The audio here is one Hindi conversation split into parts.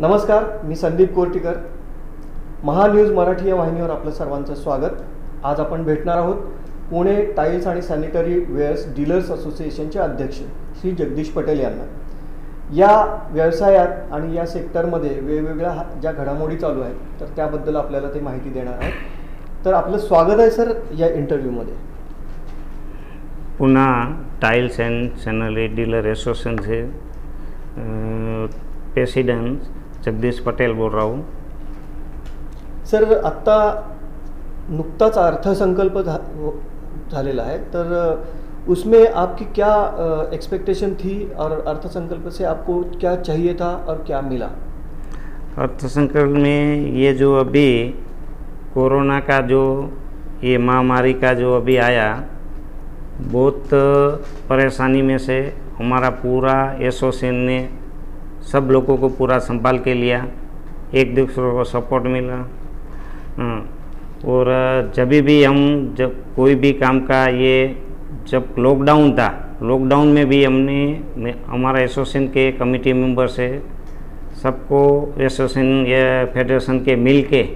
नमस्कार, मी संदीप कोर्टीकर. महान्यूज मराठी या वाहिनीवर आपलं सर्वांचं स्वागत. आज आपण भेटणार आहोत पुणे टाईल्स आणि सॅनिटरी वेअर्स डीलर्स असोसिएशनचे अध्यक्ष श्री जगदीश पटेल यांना. या व्यवसायात आणि या सेक्टरमध्ये वेगवेगळ्या ज्या घडामोडी चालू आहेत तर त्याबद्दल आपल्याला ते माहिती देणार आहेत. तर आपलं स्वागत आहे सर या इंटरव्ह्यूमध्ये. Pune tiles and sanitary dealer association से प्रेसिडेंट जगदीश पटेल बोल रहा हूँ. सर, आत्ता नुकताच अर्थसंकल्प झालेला है, तर उसमें आपकी क्या एक्सपेक्टेशन थी और अर्थसंकल्प से आपको क्या चाहिए था और क्या मिला? अर्थसंकल्प में ये जो अभी कोरोना का जो ये महामारी का जो अभी आया, बहुत परेशानी में से हमारा पूरा एसोसिएशन ने सब लोगों को पूरा संभाल के लिया. एक दूसरे को सपोर्ट मिला. और जब कोई भी काम का ये जब लॉकडाउन था, लॉकडाउन में भी हमने हमारा एसोसिएशन के कमेटी मेंबर से सबको एसोसिएशन या फेडरेशन के मिल के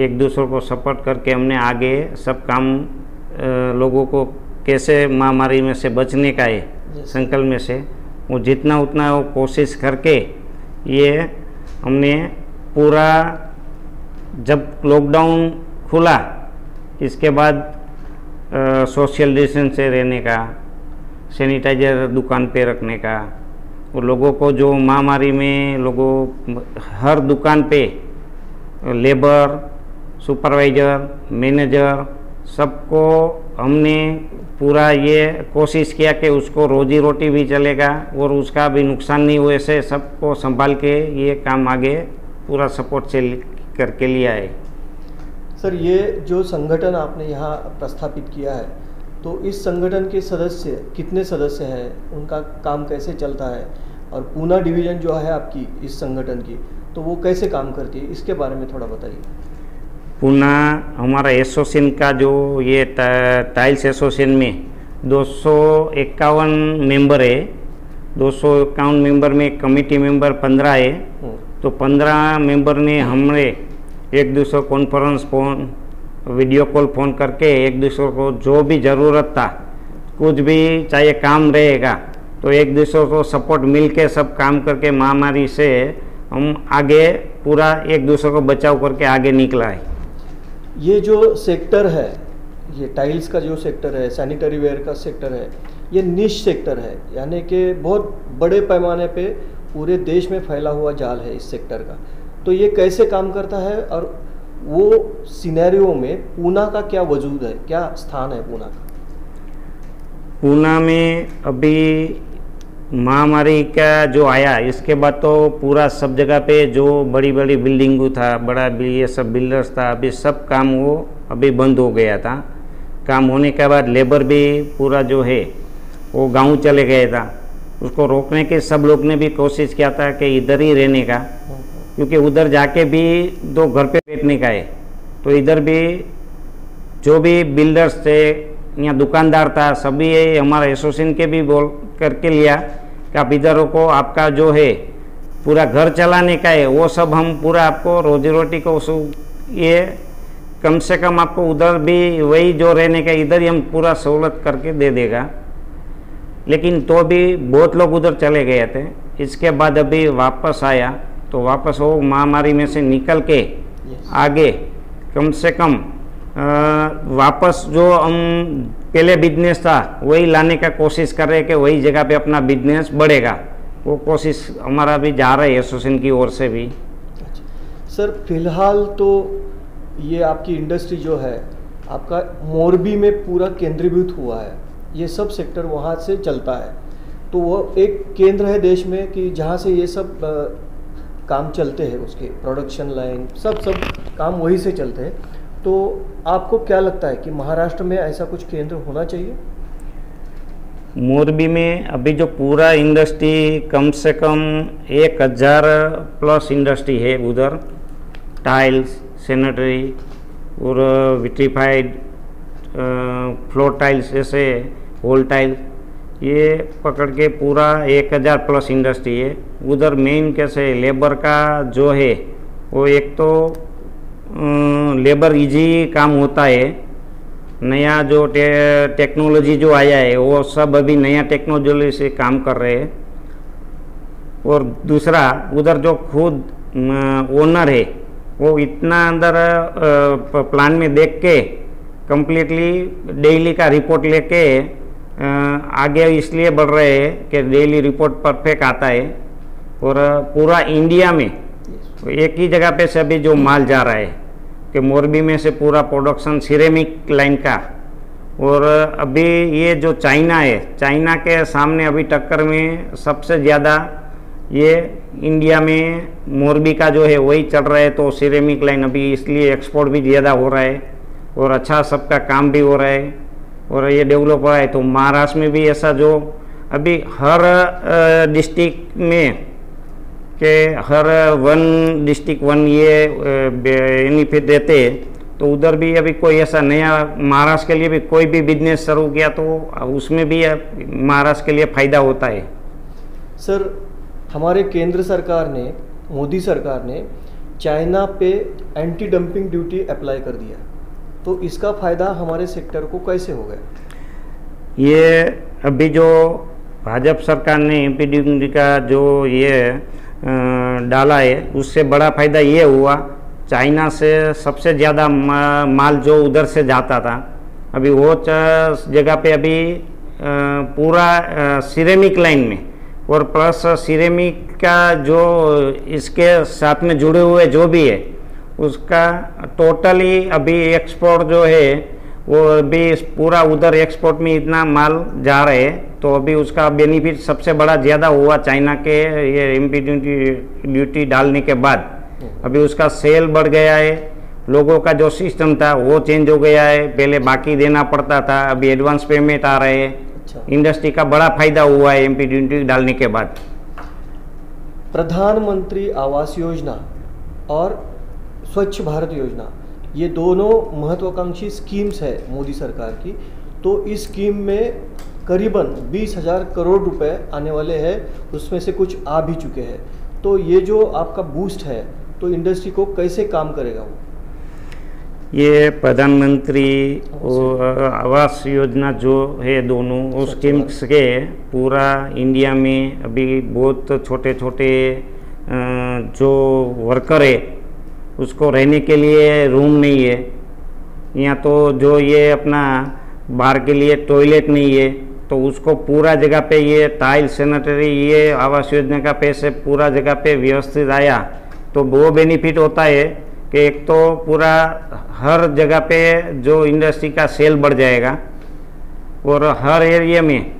एक दूसरे को सपोर्ट करके हमने आगे सब काम लोगों को कैसे महामारी में से बचने का है संकल्प में से वो जितना उतना वो कोशिश करके ये हमने पूरा जब लॉकडाउन खुला इसके बाद सोशल डिस्टेंस से रहने का, सैनिटाइजर दुकान पे रखने का, वो लोगों को जो महामारी में लोगों हर दुकान पे लेबर, सुपरवाइज़र, मैनेजर सबको हमने पूरा ये कोशिश किया कि उसको रोजी रोटी भी चलेगा और उसका भी नुकसान नहीं हुए से सबको संभाल के ये काम आगे पूरा सपोर्ट से करके लिया है. सर, ये जो संगठन आपने यहाँ प्रस्थापित किया है, तो इस संगठन के सदस्य कितने सदस्य हैं, उनका काम कैसे चलता है, और पूना डिवीज़न जो है आपकी इस संगठन की, तो वो कैसे काम करती है, इसके बारे में थोड़ा बताइए. पुणे हमारा एसोसिएशन का जो ये टाइल्स एसोसिएशन में 251 मेंबर है. 251 मेंबर में कमेटी मेंबर 15 है. तो 15 मेंबर ने हमने एक दूसरे conference phone, video call phone करके एक दूसरे को जो भी ज़रूरत था, कुछ भी चाहे काम रहेगा तो एक दूसरे को सपोर्ट मिल के सब काम करके महामारी से हम आगे पूरा एक दूसरे को बचाव करके आगे निकला है. ये जो सेक्टर है, ये टाइल्स का जो सेक्टर है, सैनिटरी वेयर का सेक्टर है, ये निश सेक्टर है, यानी कि बहुत बड़े पैमाने पे पूरे देश में फैला हुआ जाल है इस सेक्टर का. तो ये कैसे काम करता है और वो सिनेरियो में पूना का क्या वजूद है, क्या स्थान है पूना का? पूना में अभी महामारी का जो आया इसके बाद तो पूरा सब जगह पे जो बड़ी बड़ी बिल्डिंग था, बड़ा ये सब बिल्डर्स था, अभी सब काम वो अभी बंद हो गया था. काम होने के बाद लेबर भी पूरा जो है वो गांव चले गया था. उसको रोकने के सब लोग ने भी कोशिश किया था कि इधर ही रहने का, क्योंकि उधर जाके भी दो घर पे बैठने का है. तो इधर भी जो भी बिल्डर्स थे या दुकानदार था, सभी हमारा एसोसिएशन के भी बोल करके लिया कि आप इधर को आपका जो है पूरा घर चलाने का है, वो सब हम पूरा आपको रोजी रोटी को ये कम से कम आपको उधर भी वही जो रहने का इधर ही हम पूरा सहूलत करके दे देगा. लेकिन तो भी बहुत लोग उधर चले गए थे. इसके बाद अभी वापस आया तो वापस वो महामारी में से निकल के आगे कम से कम वापस जो हम पहले बिजनेस था वही लाने का कोशिश कर रहे हैं कि वही जगह पे अपना बिजनेस बढ़ेगा. वो कोशिश हमारा भी जा रहा है एसोसिएशन की ओर से भी. अच्छा सर, फिलहाल तो ये आपकी इंडस्ट्री जो है आपका मोरबी में पूरा केंद्रीभूत हुआ है, ये सब सेक्टर वहाँ से चलता है. तो वो एक केंद्र है देश में कि जहाँ से ये सब काम चलते हैं, उसके प्रोडक्शन लाइन सब काम वहीं से चलते हैं. तो आपको क्या लगता है कि महाराष्ट्र में ऐसा कुछ केंद्र होना चाहिए? मोरबी में अभी जो पूरा इंडस्ट्री कम से कम 1000 प्लस इंडस्ट्री है उधर. टाइल्स, सैनिटरी और विट्रीफाइड फ्लोर टाइल्स, जैसे होल टाइल्स, ये पकड़ के पूरा 1000 प्लस इंडस्ट्री है। उधर मेन कैसे लेबर का जो है वो एक तो लेबर इजी काम होता है, नया जो टेक्नोलॉजी जो आया है वो सब अभी नया टेक्नोलॉजी से काम कर रहे हैं। और दूसरा उधर जो खुद ओनर है वो इतना अंदर प्लान में देख के कंप्लीटली डेली का रिपोर्ट लेके आगे इसलिए बढ़ रहे हैं कि डेली रिपोर्ट परफेक्ट आता है। और पूरा इंडिया में एक ही जगह पे से अभी जो माल जा रहा है कि मोरबी में से पूरा प्रोडक्शन सिरेमिक लाइन का। और अभी ये जो चाइना है, चाइना के सामने अभी टक्कर में सबसे ज़्यादा ये इंडिया में मोरबी का जो है वही चल रहा है। तो सिरेमिक लाइन अभी इसलिए एक्सपोर्ट भी ज़्यादा हो रहा है और अच्छा सबका काम भी हो रहा है और ये डेवलप हो रहा है। तो महाराष्ट्र में भी ऐसा जो अभी हर डिस्ट्रिक्ट में के हर वन डिस्ट्रिक्ट वन ये बेनिफिट देते, तो उधर भी अभी कोई ऐसा नया महाराष्ट्र के लिए भी कोई भी बिजनेस शुरू किया तो उसमें भी महाराष्ट्र के लिए फ़ायदा होता है। सर, हमारे केंद्र सरकार ने, मोदी सरकार ने चाइना पे एंटी डंपिंग ड्यूटी अप्लाई कर दिया, तो इसका फ़ायदा हमारे सेक्टर को कैसे हो गया? ये अभी जो भाजपा सरकार ने एंटी डंपिंग का जो ये डाला है उससे बड़ा फ़ायदा ये हुआ, चाइना से सबसे ज़्यादा माल जो उधर से जाता था अभी वो जगह पे अभी पूरा सिरेमिक लाइन में और प्लस सिरेमिक का जो इसके साथ में जुड़े हुए जो भी है उसका टोटली अभी एक्सपोर्ट जो है वो अभी पूरा उधर एक्सपोर्ट में इतना माल जा रहे हैं। तो अभी उसका बेनिफिट सबसे बड़ा ज़्यादा हुआ चाइना के ये एंटी ड्यूटी डालने के बाद। अभी उसका सेल बढ़ गया है, लोगों का जो सिस्टम था वो चेंज हो गया है, पहले बाकी देना पड़ता था, अभी एडवांस पेमेंट आ रहे हैं। अच्छा। इंडस्ट्री का बड़ा फायदा हुआ है एंटी ड्यूटी डालने के बाद। प्रधानमंत्री आवास योजना और स्वच्छ भारत योजना, ये दोनों महत्वाकांक्षी स्कीम्स है मोदी सरकार की। तो इस स्कीम में करीबन 20,000 करोड़ रुपए आने वाले हैं, उसमें से कुछ आ भी चुके हैं। तो ये जो आपका बूस्ट है तो इंडस्ट्री को कैसे काम करेगा वो? ये प्रधानमंत्री आवास योजना जो है दोनों उस स्कीम्स के पूरा इंडिया में अभी बहुत छोटे छोटे जो वर्कर है उसको रहने के लिए रूम नहीं है, या तो जो ये अपना बाहर के लिए टॉयलेट नहीं है, तो उसको पूरा जगह पे ये टाइल सैनिटरी ये आवास योजना का पैसे पूरा जगह पे व्यवस्थित आया तो वो बेनिफिट होता है कि एक तो पूरा हर जगह पे जो इंडस्ट्री का सेल बढ़ जाएगा और हर एरिया में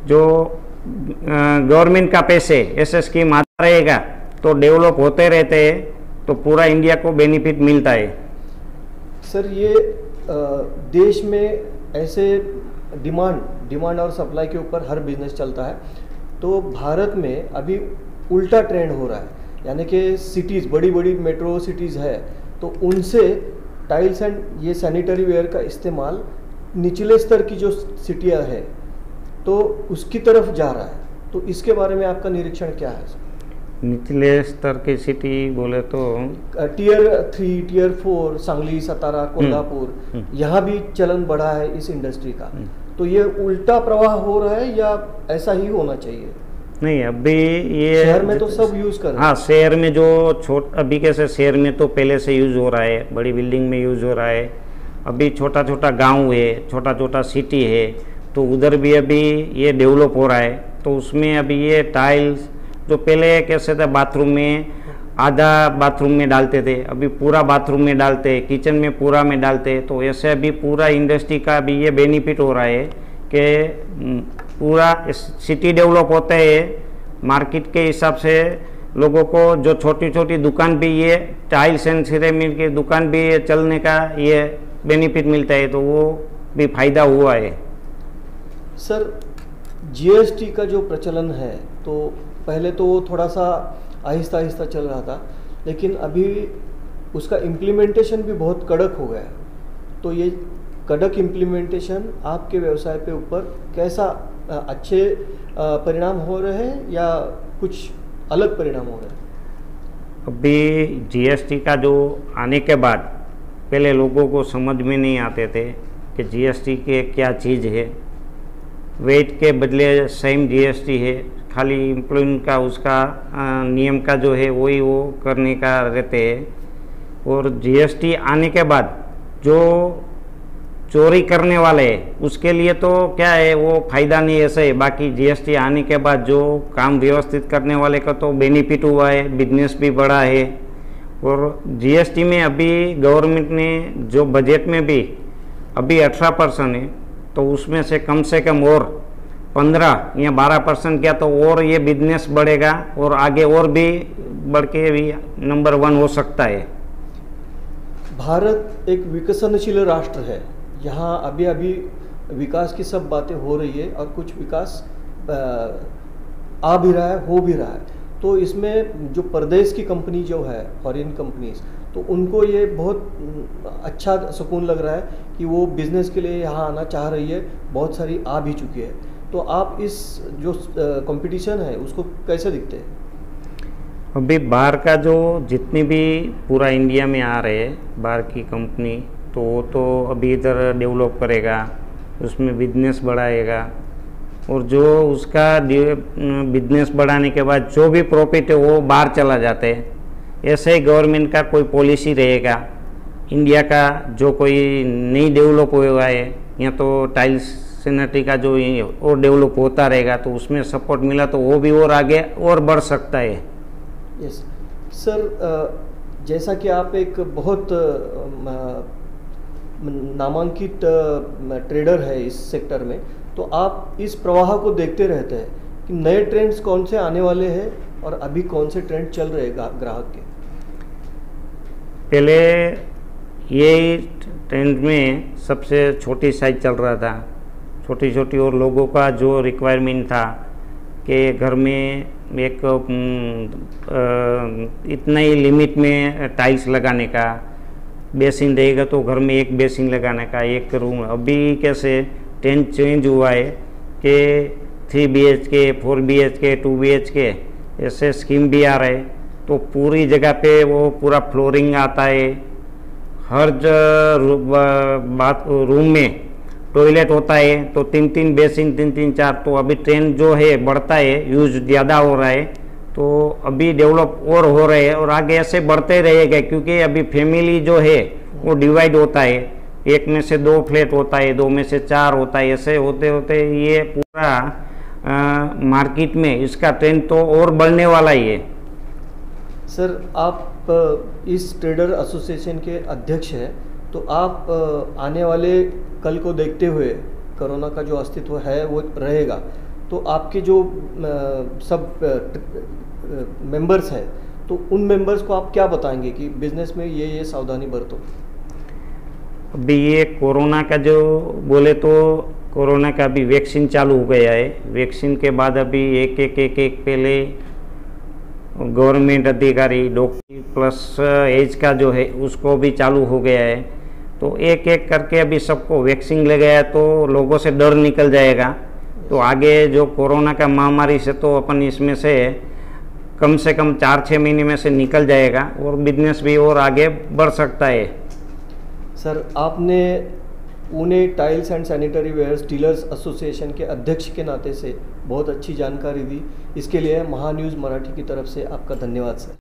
जो गवर्नमेंट का पैसे ऐसे स्कीम आता रहेगा तो डेवलप होते रहते हैं, तो पूरा इंडिया को बेनिफिट मिलता है। सर, ये देश में ऐसे डिमांड और सप्लाई के ऊपर हर बिजनेस चलता है, तो भारत में अभी उल्टा ट्रेंड हो रहा है, यानी कि सिटीज़, बड़ी बड़ी मेट्रो सिटीज़ है तो उनसे टाइल्स एंड ये सैनिटरी वेयर का इस्तेमाल निचले स्तर की जो सिटियाँ है तो उसकी तरफ जा रहा है। तो इसके बारे में आपका निरीक्षण क्या है? निचले स्तर की सिटी बोले तो टियर 3, टियर 4, सांगली, सतारा, कोल्हापुर, यहाँ भी चलन बढ़ा है इस इंडस्ट्री का। तो ये उल्टा प्रवाह हो रहा है या ऐसा ही होना चाहिए? नहीं, अभी ये शहर में तो सब यूज कर रहे हैं। हाँ, शहर में जो अभी कैसे शहर में तो पहले से यूज हो रहा है, बड़ी बिल्डिंग में यूज हो रहा है। अभी छोटा छोटा गांव है, छोटा छोटा सिटी है, तो उधर भी अभी ये डेवलप हो रहा है। तो उसमें अभी ये टाइल्स जो पहले कैसे थे बाथरूम में आधा बाथरूम में डालते थे, अभी पूरा बाथरूम में डालते, किचन में पूरा में डालते। तो ऐसे अभी पूरा इंडस्ट्री का भी ये बेनिफिट हो रहा है कि पूरा सिटी डेवलप होता है। मार्केट के हिसाब से लोगों को जो छोटी छोटी दुकान भी ये टाइल्स एंड सिरेमिक की दुकान भी चलने का ये बेनिफिट मिलता है, तो वो भी फायदा हुआ है। सर, जीएसटी का जो प्रचलन है तो पहले तो वो थोड़ा सा आहिस्ता आहिस्ता चल रहा था, लेकिन अभी उसका इम्प्लीमेंटेशन भी बहुत कड़क हो गया है। तो ये कड़क इम्प्लीमेंटेशन आपके व्यवसाय पे ऊपर कैसा अच्छे परिणाम हो रहे हैं या कुछ अलग परिणाम हो रहे हैं? अभी जीएसटी का जो आने के बाद पहले लोगों को समझ में नहीं आते थे कि जीएसटी के क्या चीज़ है। वेट के बदले सेम जीएसटी है, खाली एम्प्लॉयमेंट का उसका नियम का जो है वही वो करने का रहते हैं। और जीएसटी आने के बाद जो चोरी करने वाले हैं उसके लिए तो क्या है, वो फ़ायदा नहीं ऐसे है। बाकी जीएसटी आने के बाद जो काम व्यवस्थित करने वाले का तो बेनिफिट हुआ है, बिजनेस भी बढ़ा है। और जीएसटी में अभी गवर्नमेंट ने जो बजट में भी अभी 18% है, तो उसमें से कम और 15 या 12% किया तो और ये बिजनेस बढ़ेगा और आगे और भी बढ़ के भी नंबर 1 हो सकता है। भारत एक विकसनशील राष्ट्र है, यहाँ अभी अभी विकास की सब बातें हो रही है और कुछ विकास आ भी रहा है, हो भी रहा है। तो इसमें जो परदेश की कंपनी जो है, फॉरेन कंपनीज, तो उनको ये बहुत अच्छा सुकून लग रहा है कि वो बिज़नेस के लिए यहाँ आना चाह रही है, बहुत सारी आ भी चुकी है। तो आप इस जो कंपटीशन है उसको कैसे दिखते हैं? अभी बाहर का जो जितनी भी पूरा इंडिया में आ रहे हैं बाहर की कंपनी, तो वो तो अभी इधर डेवलप करेगा, उसमें बिजनेस बढ़ाएगा और जो उसका बिजनेस बढ़ाने के बाद जो भी प्रॉफिट है वो बाहर चला जाता है। ऐसे ही गवर्नमेंट का कोई पॉलिसी रहेगा, इंडिया का जो कोई नहीं डेवलप हुआ है या तो टाइल्स सैनिटरी का जो और डेवलप होता रहेगा, तो उसमें सपोर्ट मिला तो वो भी और आगे और बढ़ सकता है। यस सर, जैसा कि आप एक बहुत नामांकित ट्रेडर है इस सेक्टर में, तो आप इस प्रवाह को देखते रहते हैं कि नए ट्रेंड्स कौन से आने वाले हैं और अभी कौन से ट्रेंड चल रहे हैं ग्राहक के? पहले ये ट्रेंड में सबसे छोटी साइज चल रहा था, छोटी और लोगों का जो रिक्वायरमेंट था कि घर में एक इतना ही लिमिट में टाइल्स लगाने का, बेसिन रहेगा तो घर में एक बेसिन लगाने का, एक रूम। अभी कैसे ट्रेंड चेंज हुआ है कि 3 BHK, 4 BHK, 2 BHK ऐसे स्कीम भी आ रहे, तो पूरी जगह पे वो पूरा फ्लोरिंग आता है, हर रूम में टॉयलेट होता है, तो 3 बेसिन, 3 4। तो अभी ट्रेंड जो है बढ़ता है, यूज ज़्यादा हो रहा है, तो अभी डेवलप और हो रहे हैं और आगे ऐसे बढ़ते रहेगा। क्योंकि अभी फैमिली जो है वो डिवाइड होता है, 1 में से 2 फ्लैट होता है, 2 में से 4 होता है, ऐसे होते होते ये पूरा मार्केट में इसका ट्रेंड तो और बढ़ने वाला ही है। सर, आप इस ट्रेडर एसोसिएशन के अध्यक्ष हैं, तो आप आने वाले कल को देखते हुए, कोरोना का जो अस्तित्व है वो रहेगा, तो आपके जो सब मेंबर्स हैं, तो उन मेंबर्स को आप क्या बताएंगे कि बिजनेस में ये सावधानी बरतो? अभी ये कोरोना का जो बोले तो कोरोना का अभी वैक्सीन चालू हो गया है। वैक्सीन के बाद अभी एक पहले गवर्नमेंट अधिकारी, डॉक्टर प्लस एज का जो है उसको भी चालू हो गया है। तो एक करके अभी सबको वैक्सीन ले गया, तो लोगों से डर निकल जाएगा। तो आगे जो कोरोना का महामारी से तो अपन इसमें से कम 4-6 महीने में से निकल जाएगा और बिजनेस भी और आगे बढ़ सकता है। सर, आपने Pune tiles and sanitary wares dealers association के अध्यक्ष के नाते से बहुत अच्छी जानकारी दी। इसके लिए महान्यूज़ मराठी की तरफ से आपका धन्यवाद सर।